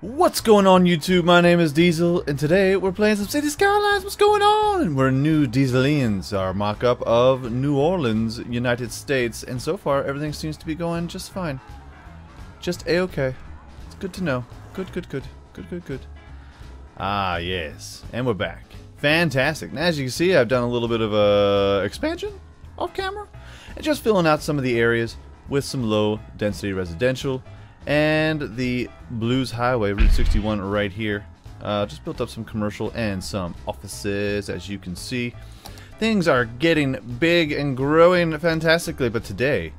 What's going on, YouTube? My name is Diesel, and today we're playing some City Skylines. What's going on? We're new DieselDesigns, our mock-up of New Orleans, United States, and so far everything seems to be going just fine. Just a-okay. It's good to know. Good. Ah, yes. And we're back. Fantastic. Now, as you can see, I've done a little bit of a expansion off camera, and just filling out some of the areas with some low-density residential. And the Blues Highway, Route 61 right here. Just built up some commercial and some offices, as you can see. Things are getting big and growing fantastically, but today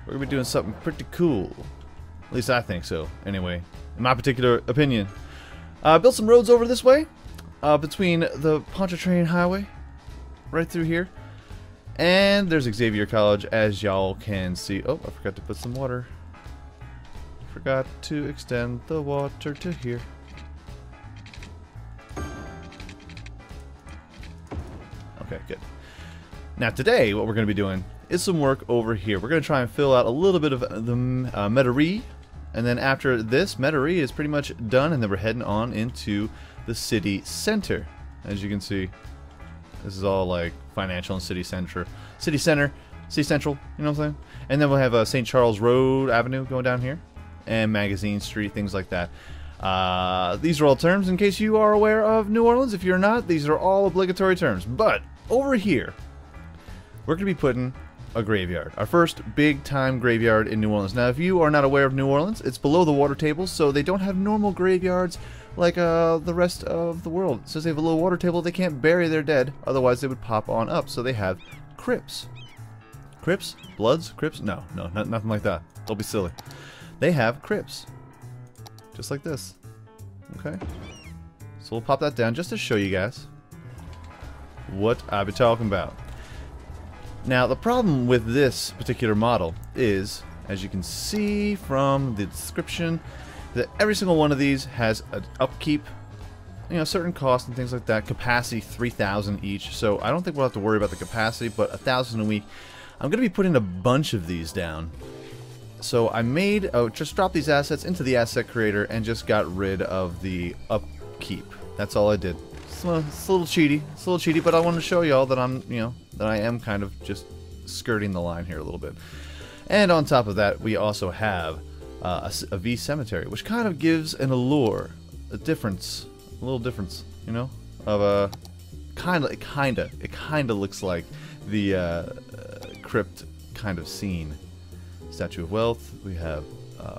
we're going to be doing something pretty cool. At least I think so, anyway, in my particular opinion. Built some roads over this way, between the Pontchartrain Highway, right through here. And there's Xavier College, as y'all can see. Oh, I forgot to put some water. Forgot to extend the water to here. Okay, good. Now today, what we're going to be doing is some work over here. We're going to try and fill out a little bit of the Metairie, and then after this, Metairie is pretty much done, and then we're heading on into the city center. As you can see, this is all like financial and city central, you know what I'm saying? And then we'll have St. Charles Road Avenue going down here, and Magazine Street, things like that. These are all terms in case you are aware of New Orleans. If you're not, these are all obligatory terms. But over here, we're going to be putting a graveyard. Our first big-time graveyard in New Orleans. Now, if you are not aware of New Orleans, it's below the water table, so they don't have normal graveyards like the rest of the world. Since they have a low water table, they can't bury their dead, otherwise they would pop on up. So they have crypts. Crypts? Bloods? Crypts? No, nothing like that. Don't be silly. They have crypts, just like this. Okay, so we'll pop that down just to show you guys what I be talking about. Now, the problem with this particular model is, as you can see from the description, that every single one of these has an upkeep, certain costs and things like that. Capacity 3,000 each, so I don't think we'll have to worry about the capacity, but 1,000 a week. I'm going to be putting a bunch of these down. So I just dropped these assets into the asset creator and just got rid of the upkeep. That's all I did. It's a little cheaty, but I want to show y'all that that I am kind of just skirting the line here a little bit. And on top of that, we also have a V cemetery, which kind of gives an allure, a little difference, of a it kind of looks like the crypt kind of scene. Statue of Wealth. We have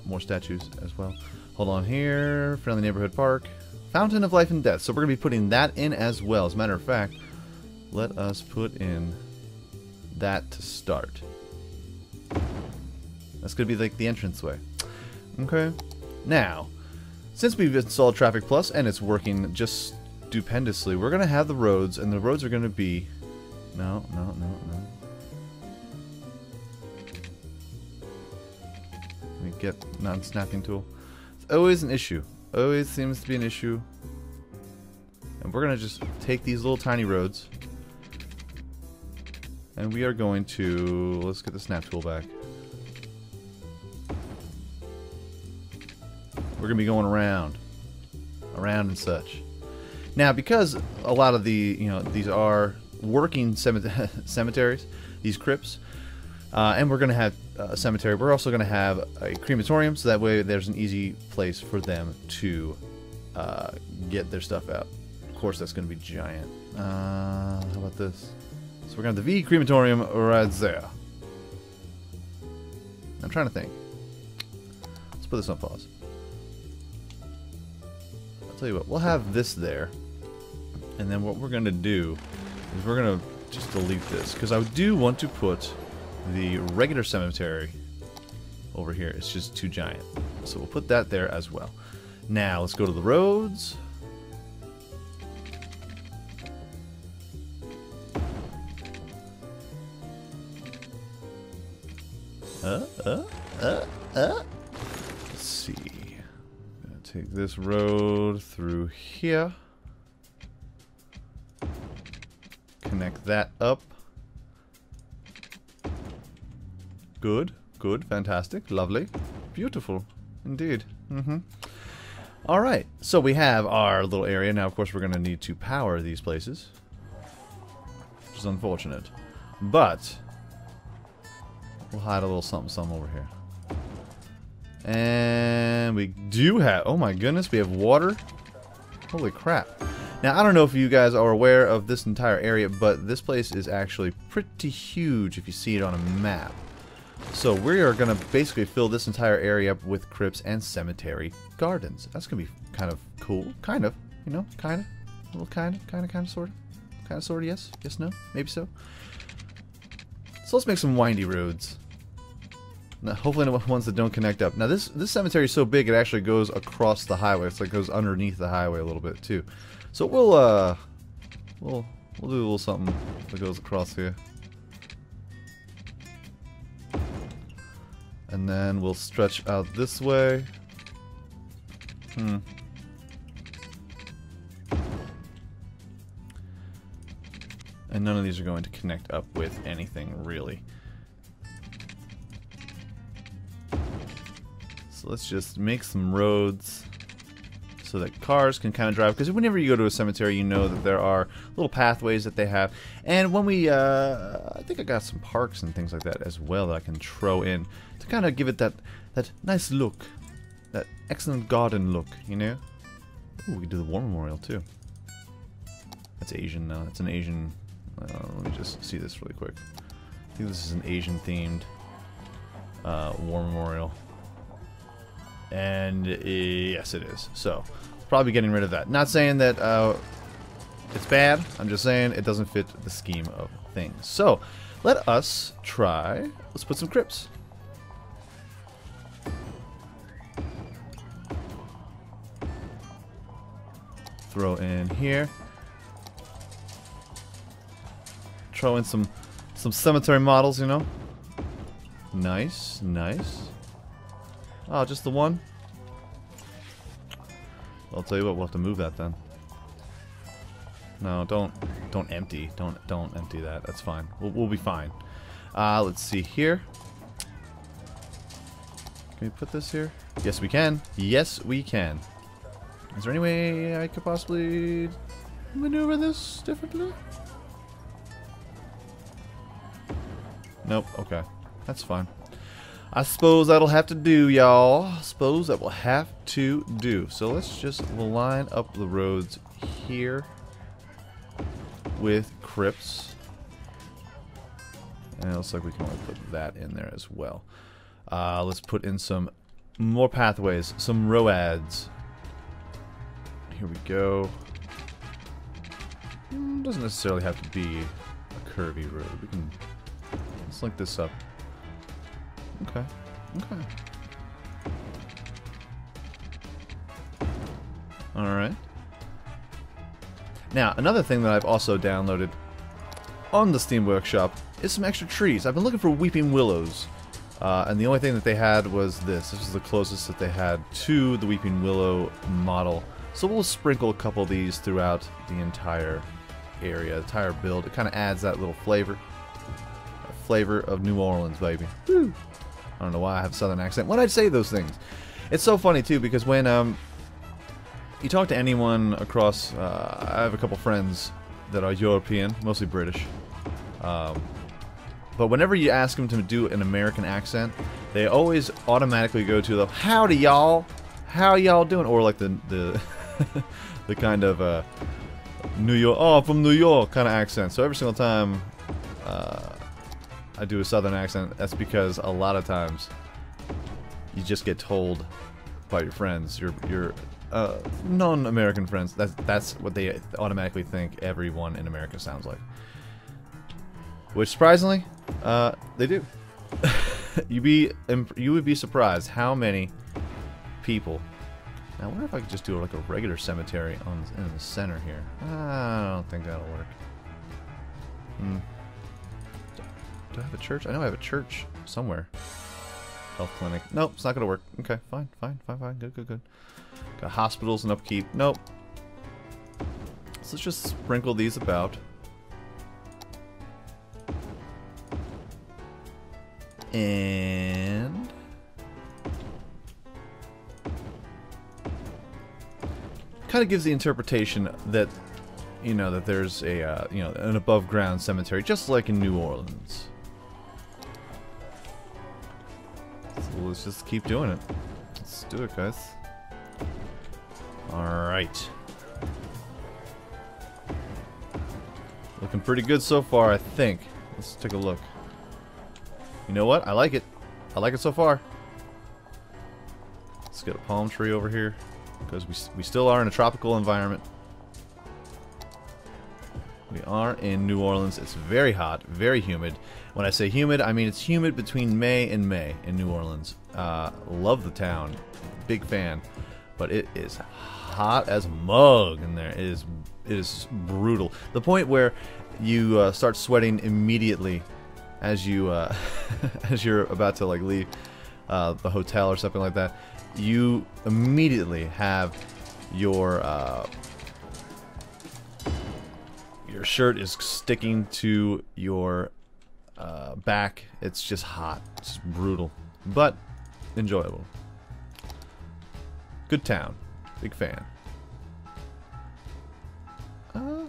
more statues as well. Hold on here. Friendly Neighborhood Park. Fountain of Life and Death. So we're going to be putting that in as well. As a matter of fact, let us put in that to start. That's going to be like the entranceway. Okay. Now, since we've installed Traffic Plus and it's working just stupendously, we're going to have the roads, and the roads are going to be... No. Let me get non-snapping tool. It's always an issue. Always seems to be an issue. And we're going to just take these little tiny roads. And we are going to... Let's get the snap tool back. We're going to be going around and such. Now, because a lot of the, these are working cemeteries, these crypts, and we're going to have a cemetery. We're also going to have a crematorium, so that way there's an easy place for them to get their stuff out. Of course, that's going to be giant. How about this? So we're going to have the V crematorium right there. I'm trying to think. Let's put this on pause. I'll tell you what, we'll have this there. And then what we're going to do is we're going to just delete this, because I do want to put the regular cemetery over here. It's just too giant, so we'll put that there as well. Now let's go to the roads. Let's see. I'm gonna take this road through here. Connect that up. Good, fantastic, lovely, beautiful, indeed. Alright, so we have our little area. Now, of course, we're going to need to power these places. Which is unfortunate. But we'll hide a little something over here. And we do have... Oh my goodness, we have water. Holy crap. Now, I don't know if you guys are aware of this entire area, but this place is actually pretty huge if you see it on a map. So we are going to basically fill this entire area up with crypts and cemetery gardens. That's going to be kind of cool. Kind of. You know, kind of. A little kind of, sort of. Kind of, sort of, yes. Yes, no. Maybe so. So let's make some windy roads. Now, hopefully the ones that don't connect up. Now this cemetery is so big it actually goes across the highway. It's like goes underneath the highway a little bit too. So we'll do a little something that goes across here. And then we'll stretch out this way. And none of these are going to connect up with anything, really. So let's just make some roads so that cars can kind of drive. Because whenever you go to a cemetery, you know that there are little pathways that they have. And when we, I think I got some parks and things like that as well that I can throw in to kind of give it that nice look. That excellent garden look, you know? Ooh, we can do the war memorial too. That's Asian now. That's an Asian... let me just see this really quick. I think this is an Asian themed war memorial. And yes, it is. So, probably getting rid of that. Not saying that it's bad. I'm just saying it doesn't fit the scheme of things. So, let us try. Let's put some crypts. Throw in here. Throw in some cemetery models, you know. Nice, nice. Oh, just the one? I'll tell you what, we'll have to move that then. No, don't empty. Don't empty that. That's fine. We'll be fine. Let's see here. Can we put this here? Yes, we can. Yes, we can. Is there any way I could possibly maneuver this differently? Nope. Okay. That's fine. I suppose that'll have to do, y'all. I suppose that will have to do. So let's just line up the roads here with crypts. And it looks like we can only put that in there as well. Let's put in some more pathways, some roads. Here we go. Doesn't necessarily have to be a curvy road. We can let's link this up. Okay. Okay. Alright. Now, another thing that I've also downloaded on the Steam Workshop is some extra trees. I've been looking for weeping willows. And the only thing that they had was this. This is the closest that they had to the weeping willow model. So we'll sprinkle a couple of these throughout the entire area, the entire build. It kind of adds that little flavor. Flavor of New Orleans, baby. Woo. I don't know why I have a southern accent when I say those things. It's so funny too because when you talk to anyone across, I have a couple friends that are European, mostly British. But whenever you ask them to do an American accent, they always automatically go to the "Howdy, y'all, how y'all doing?" or like the the kind of New York, oh, from New York kind of accent. So every single time I do a southern accent, that's because a lot of times you just get told by your friends, your non-American friends, that's what they automatically think everyone in America sounds like. Which surprisingly, they do. You would be surprised how many people. Now, I wonder if I could just do like a regular cemetery in the center here. I don't think that'll work. Do I have a church? I know I have a church somewhere. Health clinic. Nope, it's not gonna work. Okay, fine. Good. Got hospitals and upkeep. Nope. So let's just sprinkle these about. And kind of gives the interpretation that, you know, that there's a, you know, an above ground cemetery, just like in New Orleans. So let's just keep doing it. Let's do it, guys. Alright. Looking pretty good so far, I think. Let's take a look. You know what? I like it. I like it so far. Let's get a palm tree over here, because we still are in a tropical environment. We are in New Orleans. It's very hot, very humid. When I say humid, I mean it's humid between May and May in New Orleans. Love the town. Big fan. But it is hot as mug in there. It is brutal. The point where you start sweating immediately as you as you're about to like leave the hotel or something like that. You immediately have your shirt is sticking to your back. It's just hot. It's just brutal, but enjoyable. Good town. Big fan. You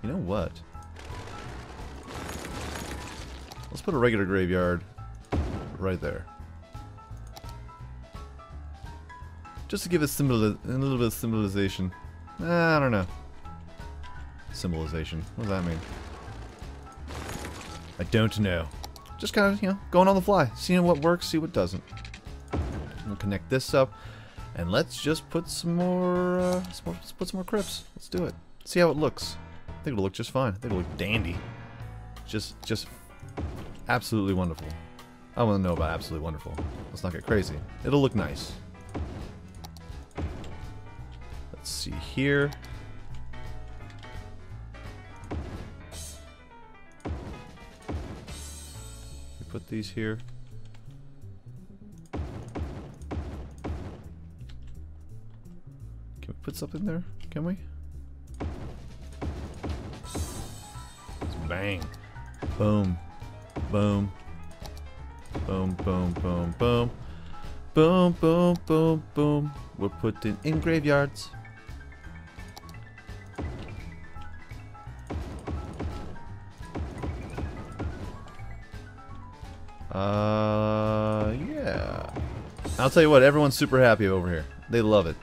know what? Let's put a regular graveyard right there. Just to give it a little bit of symbolization. I don't know. Symbolization. What does that mean? I don't know. Just kind of, you know, going on the fly. Seeing what works, see what doesn't. We'll connect this up. And let's just put some more, let's put some more crypts. Let's do it. See how it looks. I think it'll look just fine. I think it'll look dandy. Just absolutely wonderful. I want to know about absolutely wonderful. Let's not get crazy. It'll look nice. Let's see here. We put these here. Can we put something there? Can we? Bang. Boom. Boom. Boom, boom, boom, boom. Boom, boom, boom, boom. We're putting in graveyards. Yeah. I'll tell you what, everyone's super happy over here. They love it.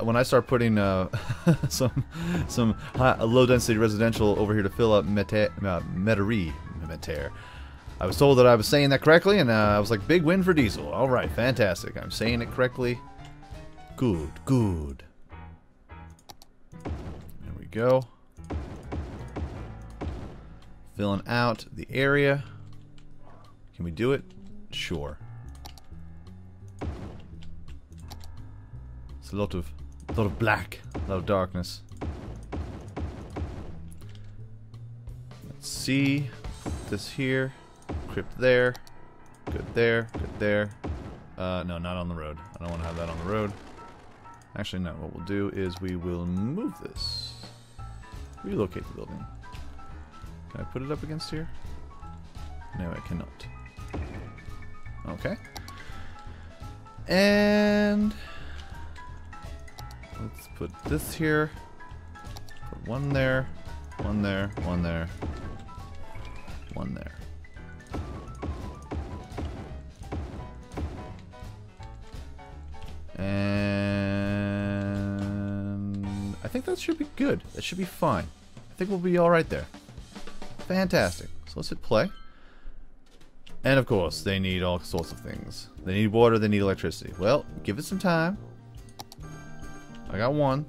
When I start putting some low density residential over here to fill up Metairie, I was told that I was saying that correctly, and I was like, big win for Diesel. All right, fantastic. I'm saying it correctly. Good, good. There we go. Filling out the area. Can we do it? Sure. It's a lot of black, a lot of darkness. Let's see. Put this here. Crypt there. Good there. Good there. No, not on the road. I don't want to have that on the road. Actually, no. What we'll do is we will move this. Relocate the building. Can I put it up against here? No, I cannot. Okay. And let's put this here. Put one there, one there, one there, one there. And I think that should be good. That should be fine. I think we'll be alright there. Fantastic. So let's hit play. And of course, they need all sorts of things. They need water, they need electricity. Well, give it some time. I got one.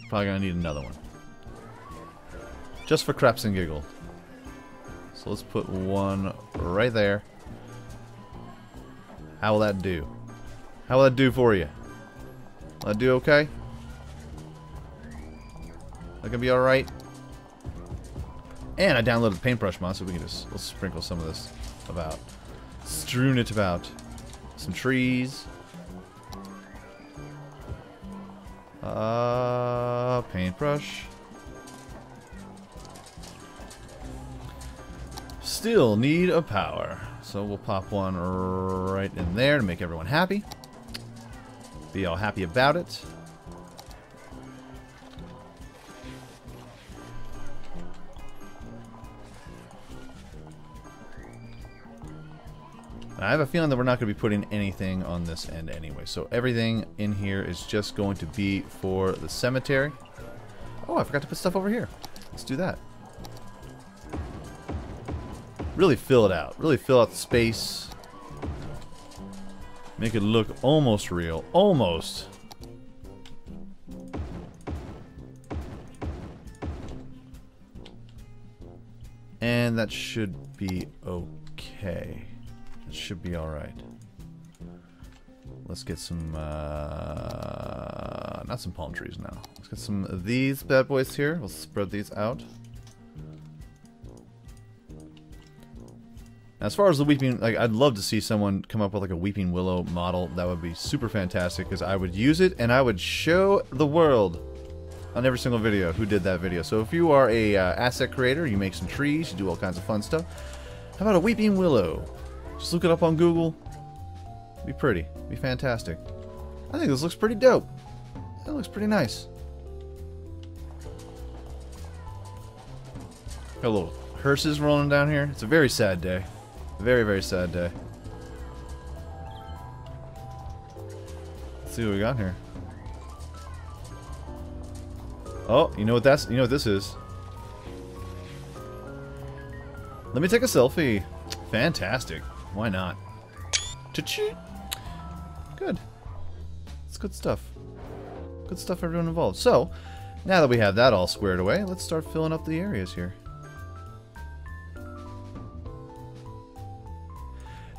Probably gonna need another one. Just for craps and giggle. So let's put one right there. How will that do? How will that do for you? Will that do okay? That gonna be alright? And I downloaded the paintbrush mod, so we can just let's sprinkle some of this about. Strewn it about. Some trees. Paintbrush. Still need a power. So we'll pop one right in there to make everyone happy. be all happy about it. I have a feeling that we're not going to be putting anything on this end anyway. So everything in here is just going to be for the cemetery. Oh, I forgot to put stuff over here. Let's do that. Really fill it out. Really fill out the space. Make it look almost real. Almost. And that should be okay. It should be alright. Let's get some, not some palm trees now. Let's get some of these bad boys here. We'll spread these out. Now, as far as the weeping, like, I'd love to see someone come up with like a weeping willow model. That would be super fantastic because I would use it and I would show the world on every single video who did that video. So if you are a asset creator, you make some trees, you do all kinds of fun stuff. How about a weeping willow? Just look it up on Google. Be pretty. Be fantastic. I think this looks pretty dope. That looks pretty nice. Got a little hearses rolling down here. It's a very sad day. Very, very sad day. Let's see what we got here. Oh, you know what that's? You know what this is? Let me take a selfie. Fantastic. Why not? Cha-ching. Good. It's good stuff. Good stuff, everyone involved. So, now that we have that all squared away, let's start filling up the areas here.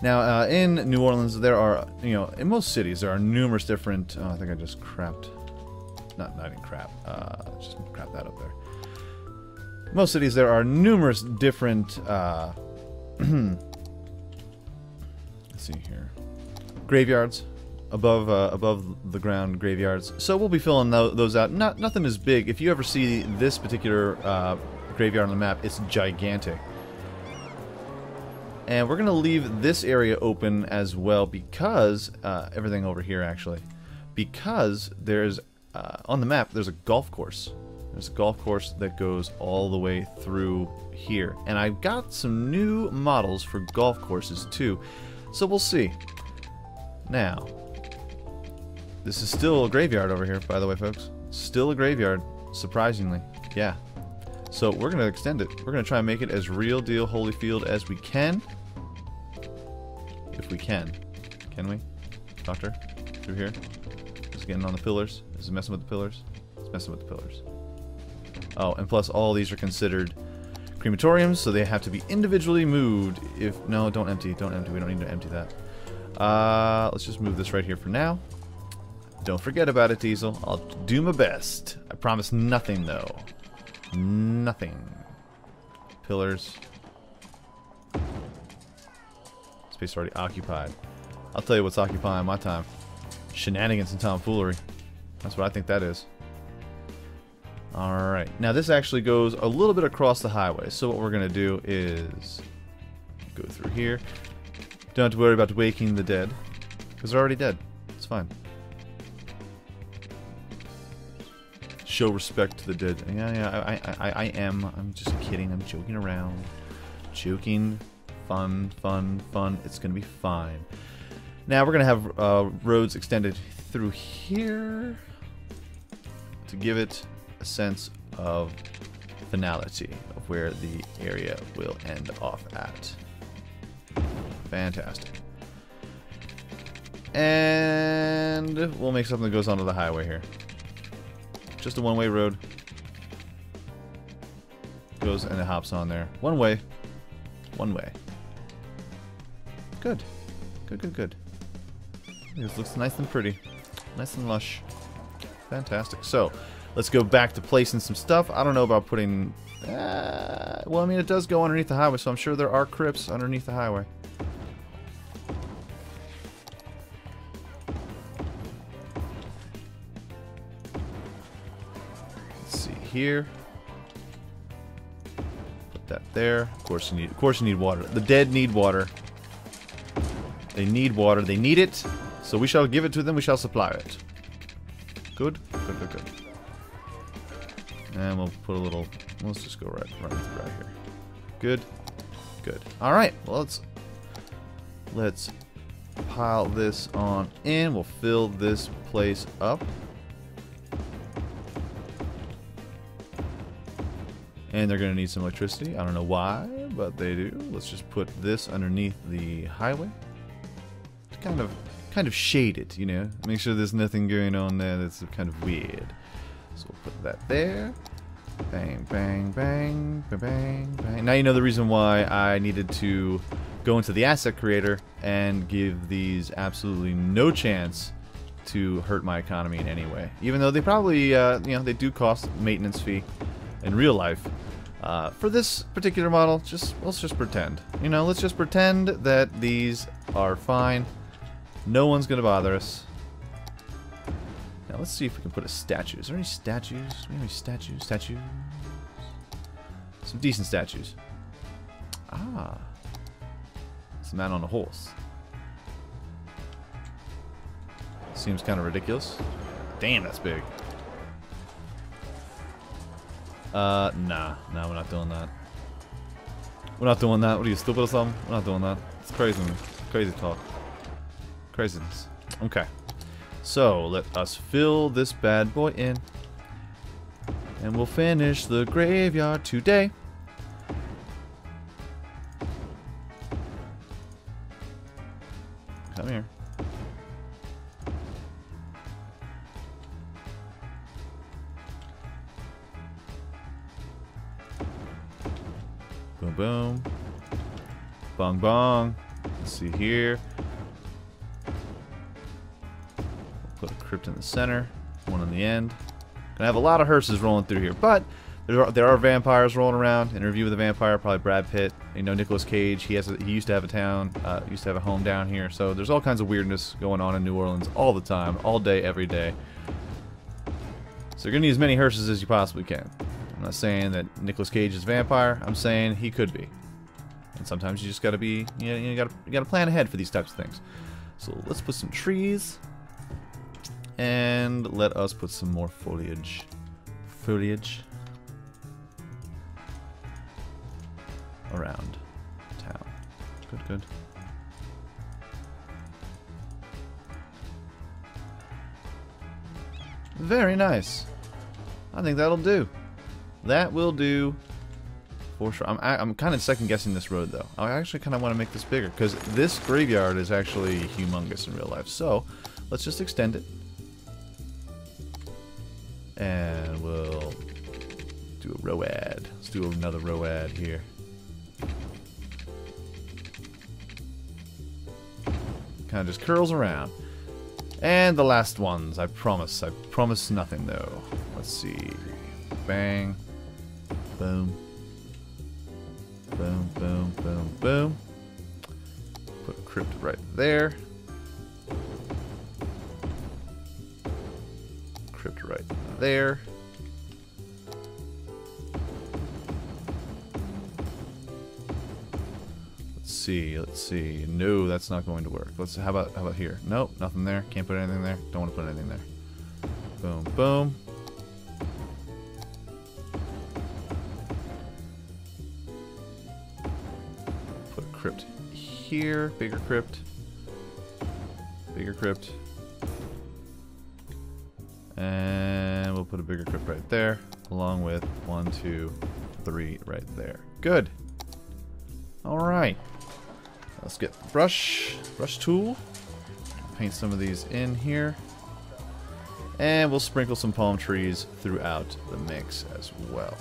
Now, in New Orleans, there are, you know, in most cities, there are numerous different... Oh, I think I just crapped. Not in crap. Just crap that up there. Most cities, there are numerous different... let's see here. Graveyards. Above the ground graveyards. So we'll be filling those out. Nothing is big. If you ever see this particular graveyard on the map, it's gigantic. And we're going to leave this area open as well because, everything over here actually, because there's, on the map, there's a golf course. There's a golf course that goes all the way through here. And I've got some new models for golf courses too. So we'll see. Now, this is still a graveyard over here, by the way, folks. Still a graveyard, surprisingly. Yeah. So we're going to extend it. We're going to try and make it as real deal Holyfield as we can. If we can. Can we? Doctor? Through here? Is it getting on the pillars? Is it messing with the pillars? It's messing with the pillars. Oh, and plus all these are considered crematoriums, so they have to be individually moved. If no, don't empty. Don't empty. We don't need to empty that. Let's just move this right here for now. Don't forget about it, Diesel. I'll do my best. I promise nothing, though. Nothing. Pillars. Space already occupied. I'll tell you what's occupying my time. Shenanigans and tomfoolery. That's what I think that is. Alright. Now this actually goes a little bit across the highway. So what we're going to do is go through here. Don't have to worry about waking the dead. Because they're already dead. It's fine. Show respect to the dead. Yeah, I am. I'm just kidding. I'm joking around. Joking. Fun, fun, fun. It's going to be fine. Now we're going to have roads extended through here to give it a sense of finality of where the area will end off at. Fantastic. And we'll make something that goes onto the highway here. Just a one-way road. Goes and it hops on there. One way. One way. Good. Good, good, good. This looks nice and pretty. Nice and lush. Fantastic. So, let's go back to placing some stuff. I don't know about putting... well, I mean, it does go underneath the highway, so I'm sure there are crypts underneath the highway. Let's see here. Put that there. Of course you need water. The dead need water. They need water. They need it. So we shall give it to them, we shall supply it. Good, good, good, good. And we'll put a little, let's just go right here. Good, good. Alright, well let's pile this on in. We'll fill this place up. And they're going to need some electricity. I don't know why, but they do. Let's just put this underneath the highway. It's kind of shade it, you know. Make sure there's nothing going on there that's kind of weird. So we'll put that there. Bang, bang, bang, bang, bang, bang. Now you know the reason why I needed to go into the asset creator and give these absolutely no chance to hurt my economy in any way. Even though they probably, you know, they do cost maintenance fee in real life. For this particular model, let's just pretend. You know, let's just pretend that these are fine. No one's gonna bother us. Now let's see if we can put a statue. Is there any statues? Do we have any statues? Statues? Some decent statues. Ah. It's a man on a horse. Seems kind of ridiculous. Damn, that's big. Nah, we're not doing that. We're not doing that. What are you, stupid or something? We're not doing that. It's crazy. Crazy talk. Craziness. Okay. So, let us fill this bad boy in. And we'll finish the graveyard today. Come here. Boom, boom. Bong, bong. Let's see here. We'll put a crypt in the center, one on the end. Gonna have a lot of hearses rolling through here, but there are vampires rolling around. Interview with a Vampire, probably Brad Pitt. You know, Nicolas Cage. He used to have a town, used to have a home down here. So there's all kinds of weirdness going on in New Orleans all the time, all day, every day. So you're gonna need as many hearses as you possibly can. I'm not saying that Nicolas Cage is a vampire. I'm saying he could be. And sometimes you just gotta be, you gotta plan ahead for these types of things. So let's put some trees, and let us put some more foliage. Around town. Good, good. Very nice. I think that'll do. That will do for sure. I'm kind of second guessing this road though. I actually kind of want to make this bigger because this graveyard is actually humongous in real life. So let's just extend it, and we'll do a road. Let's do another road here. Kind of just curls around. And the last ones, I promise nothing though. Let's see. Bang. Boom. Boom, boom, boom, boom. Put a crypt right there. Crypt right there. Let's see. No, that's not going to work. How about here? Nope, nothing there. Can't put anything there. Don't want to put anything there. Boom, boom. Put a crypt here. Bigger crypt. Bigger crypt. And we'll put a bigger crypt right there, along with 1, 2, 3 right there. Good. All right. Let's get the brush tool. Paint some of these in here. And we'll sprinkle some palm trees throughout the mix as well.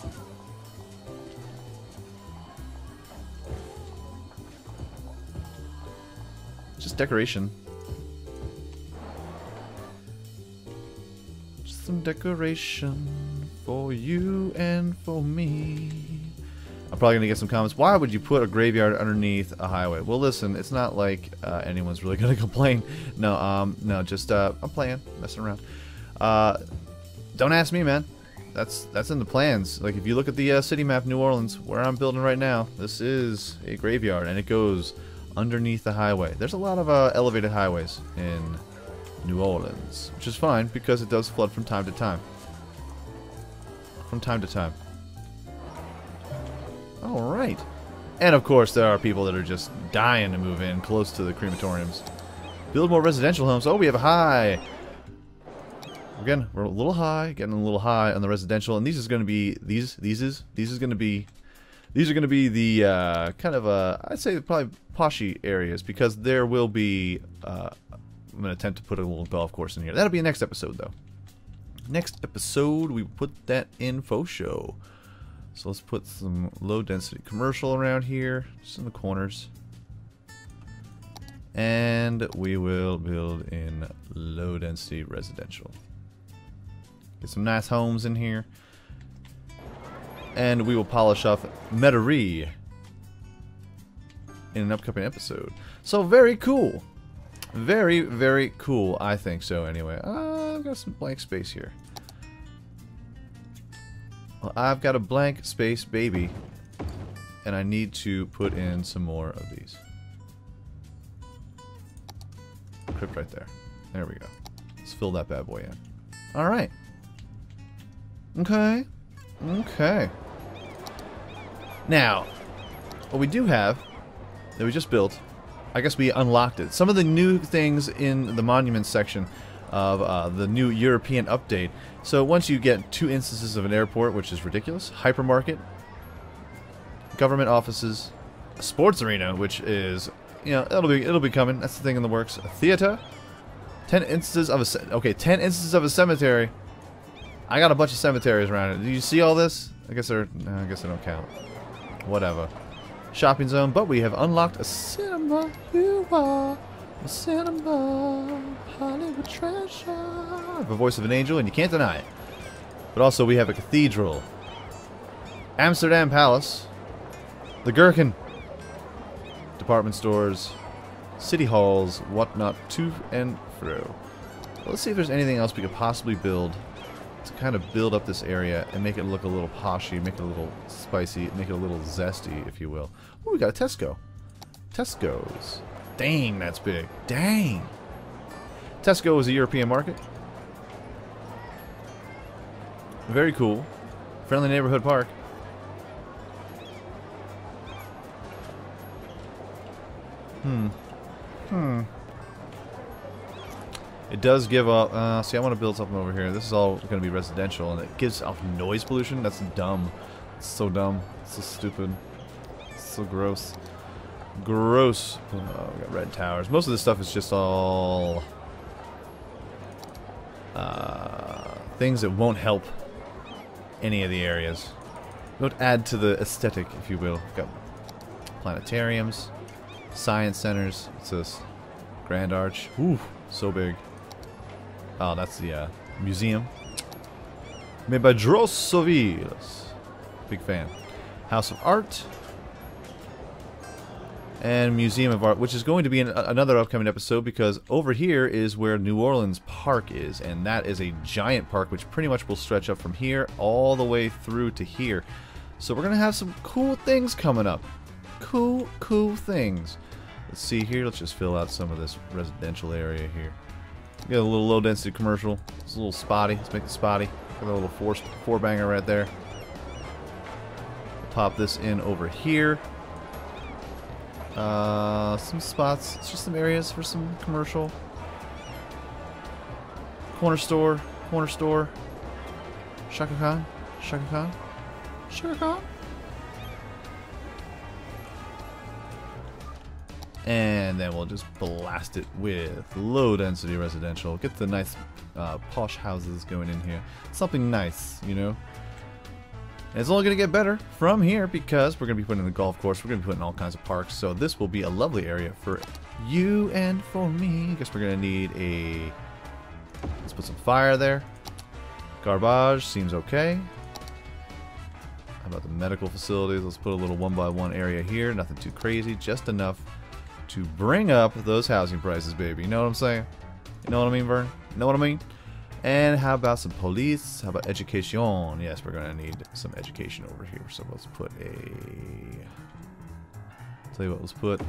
Just decoration. Just some decoration for you and for me. I'm probably going to get some comments. Why would you put a graveyard underneath a highway? Well, listen, it's not like anyone's really going to complain. No, no, just I'm playing, messing around. Don't ask me, man. That's in the plans. Like, if you look at the city map, New Orleans, where I'm building right now, this is a graveyard, and it goes underneath the highway. There's a lot of elevated highways in New Orleans, which is fine because it does flood from time to time. From time to time. Alright. And of course there are people that are just dying to move in close to the crematoriums. Build more residential homes. Oh, we have a high. Again, we're a little high, getting a little high on the residential, and these is going to be these are going to be the kind of I'd say probably poshy areas, because there will be I'm going to attempt to put a little golf course in here. That'll be a next episode though. Next episode we put that info show. So let's put some low density commercial around here, just in the corners. And we will build in low density residential. Get some nice homes in here. And we will polish off Metairie in an upcoming episode. So very cool. Very, very cool, I think so anyway. I've got some blank space here. Well, I've got a blank space, baby. And I need to put in some more of these. Crypt right there. There we go. Let's fill that bad boy in. Alright. Okay. Okay. Now, what we do have that we just built, I guess we unlocked it. Some of the new things in the monuments section of the new European update. So once you get 2 instances of an airport, which is ridiculous, hypermarket, government offices, a sports arena, which is, you know, it'll be coming. That's the thing in the works. A theater, 10 instances of a 10 instances of a cemetery. I got a bunch of cemeteries around it. Do you see all this? I guess they're no, I guess they don't count. Whatever. Shopping zone, but we have unlocked a cinema. You are a cinema, Hollywood treasure. The voice of an angel, and you can't deny it. But also we have a cathedral, Amsterdam Palace, the Gherkin, department stores, city halls, whatnot, to and fro. Well, let's see if there's anything else we could possibly build to kind of build up this area and make it look a little poshy, make it a little spicy, make it a little zesty, if you will. Oh, we got a Tesco. Tesco's. Dang, that's big. Dang. Tesco is a European market. Very cool. Friendly neighborhood park. It does give off, see, I want to build something over here. This is all going to be residential, and it gives off noise pollution. That's dumb. It's so dumb. It's so stupid. It's so gross. Gross. Oh, we got red towers. Most of this stuff is just all things that won't help any of the areas. Don't add to the aesthetic, if you will. We've got planetariums, science centers. What's this? Grand Arch. Ooh, so big. Oh, that's the museum. Made by Drossoviles. Big fan. House of Art. And Museum of Art, which is going to be in another upcoming episode, because over here is where New Orleans Park is, and that is a giant park which pretty much will stretch up from here all the way through to here. So we're going to have some cool things coming up. Cool things. Let's see here. Let's just fill out some of this residential area here. We got a little low density commercial. It's a little spotty. Let's make it spotty. Got a little four banger right there. Pop this in over here. Some spots. It's just some areas for some commercial. Corner store. Shaka Khan. And then we'll just blast it with low density residential. Get the nice posh houses going in here. Something nice, you know. And it's only going to get better from here, because we're going to be putting in the golf course. We're going to be putting all kinds of parks. So this will be a lovely area for you and for me. I guess we're going to need a... Let's put some fire there. Garbage seems okay. How about the medical facilities? Let's put a little 1x1 area here. Nothing too crazy. Just enough to bring up those housing prices, baby. You know what I'm saying? You know what I mean, Vern? You know what I mean? And how about some police? How about education? Yes, we're going to need some education over here. So let's put a... Tell you what, let's put...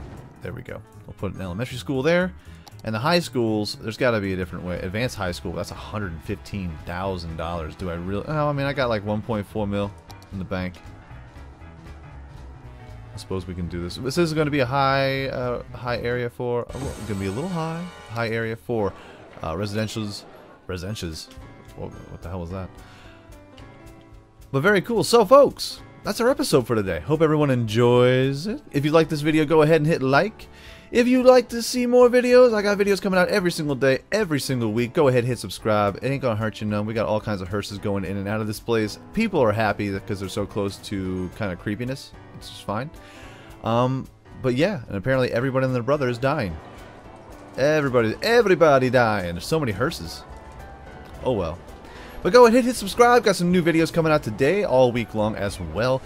There we go. We'll put an elementary school there. And the high schools, there's got to be a different way. Advanced high school, that's $115,000. Do I really? Oh, I mean, I got like 1.4 mil in the bank. I suppose we can do this. This is going to be a high area for. Going to be a little high area for residentials. What the hell was that? But very cool. So, folks, that's our episode for today. Hope everyone enjoys it. If you like this video, go ahead and hit like. If you'd like to see more videos, I got videos coming out every single day, every single week. Go ahead, hit subscribe. It ain't gonna hurt you none. We got all kinds of hearses going in and out of this place. People are happy because they're so close to kind of creepiness. It's just fine. But yeah, and apparently everybody and their brother is dying. Everybody dying. There's so many hearses. Oh well. But go ahead, hit subscribe. Got some new videos coming out today, all week long as well.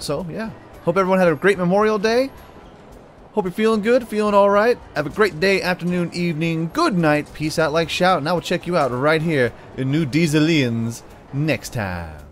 So yeah, hope everyone had a great Memorial Day. Hope you're feeling good, feeling alright. Have a great day, afternoon, evening, good night, peace out, like, shout, and I will check you out right here in New DieselDesigns next time.